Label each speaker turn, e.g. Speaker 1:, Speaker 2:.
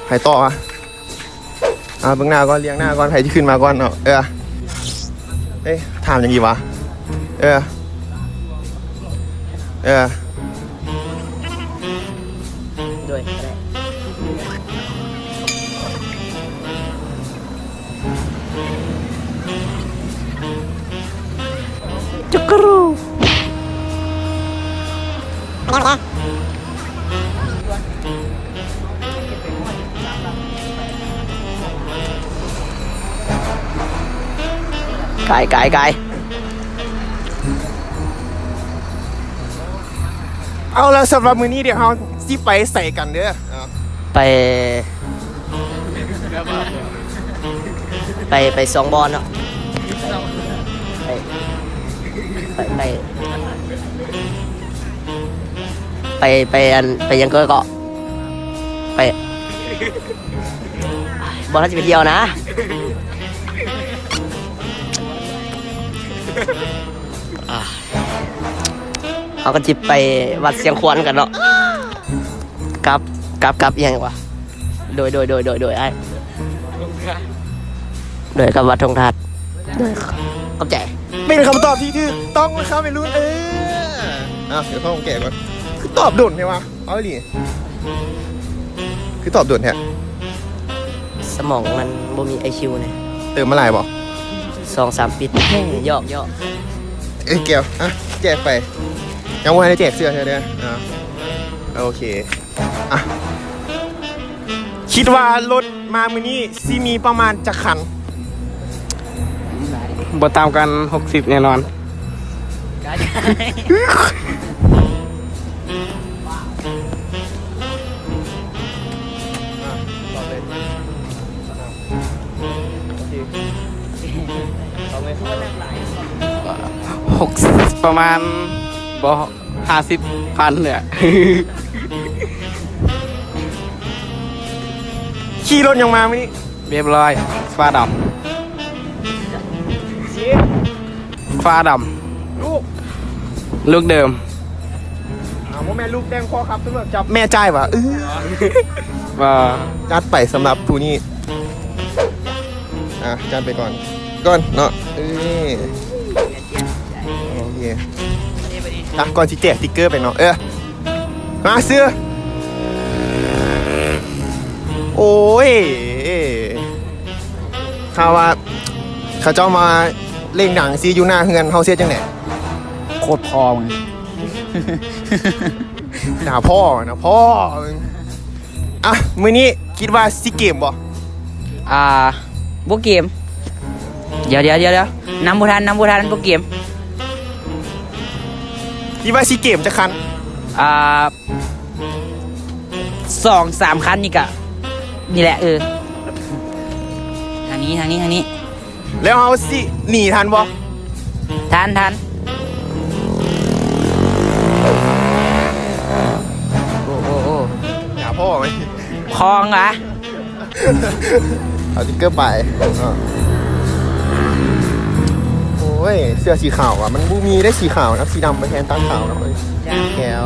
Speaker 1: ไผ่ต่อเบื้องหน้าก่อนเลี้ยงหน้าก่อนไผ่ที่ขึ้นมาก่อนเนาะเอ้ยถามยังไงวะ
Speaker 2: ด้วยจุกรูไก่
Speaker 1: เอาแล้วสำหรับมื้อนี้เดี๋ยวเราสิไปใส่กันเด้อ
Speaker 2: ไปสองบอลเนาะไปยังก็ไปบอลน่าจะไปเที่ยวนะเขาก็จิบไปวัดเสียงควรกันเนาะกับยังไงวะโดยไอ้โดยกับวัดทงทัดโดยขอบใจ
Speaker 1: เป็นคำตอบที่ถูกต้องนะครับไม่รู้เดี๋ยวเข้าของแก่ก่อนคือตอบโดนใช่ไหมเอาดิคือตอบโดนแท้
Speaker 2: สมองมันบ่มีไอคิวเนี่ย
Speaker 1: เติมเมื่อไหร่บอก
Speaker 2: 2-3 ปิดยอก
Speaker 1: แก้วแจกไปยังไม่ได้แจกเสื้อใช่ไหมโอเคคิดว่ารถมามื้อนี้ซีมีประมาณจะคัน
Speaker 3: บ่ตามกัน60แน่นอน60ประมาณบ่50,000เนี่ย
Speaker 1: ขี่รถยังมามื้อนี้
Speaker 3: เรียบร้อยฟ้าดำลูกเดิม
Speaker 1: ว่าแม่ลูกแดงพ่อครับตำรวจจับแม่จ่ายวะจัดไปสำหรับผู้นี้จัดไปก่อนเนาะโอเคก่อนที่แจกสติ๊กเกอร์ไปเนาะมาเสื้อโอ้ยข่าวว่าเขาเจ้ามาเล่งหนังซีอยู่หน้าเฮือนเฮาเสียจังไหน
Speaker 3: โคตรพอมึง
Speaker 1: ด่าพ่อนะพ่อมื้อนี้คิดว่าซีเกมบ่
Speaker 2: บ่เกมเดี๋ยวน้ำบุทันบ่เกม
Speaker 1: คิดว่าซีเกมจะคัน
Speaker 2: 2-3 คันนี่กะนี่แหละทางนี้
Speaker 1: แล้วเฮาสิหนีทันบ่
Speaker 2: ทันโอ้
Speaker 1: ด่าพ่อไหม
Speaker 2: คลองเหรอ
Speaker 1: เอาสติ๊กเกอร์ไปโอ้ยเสื้อสีขาวมันบูมีได้สีขาวนะสีดำมาแทนตาขาวนะแก้ว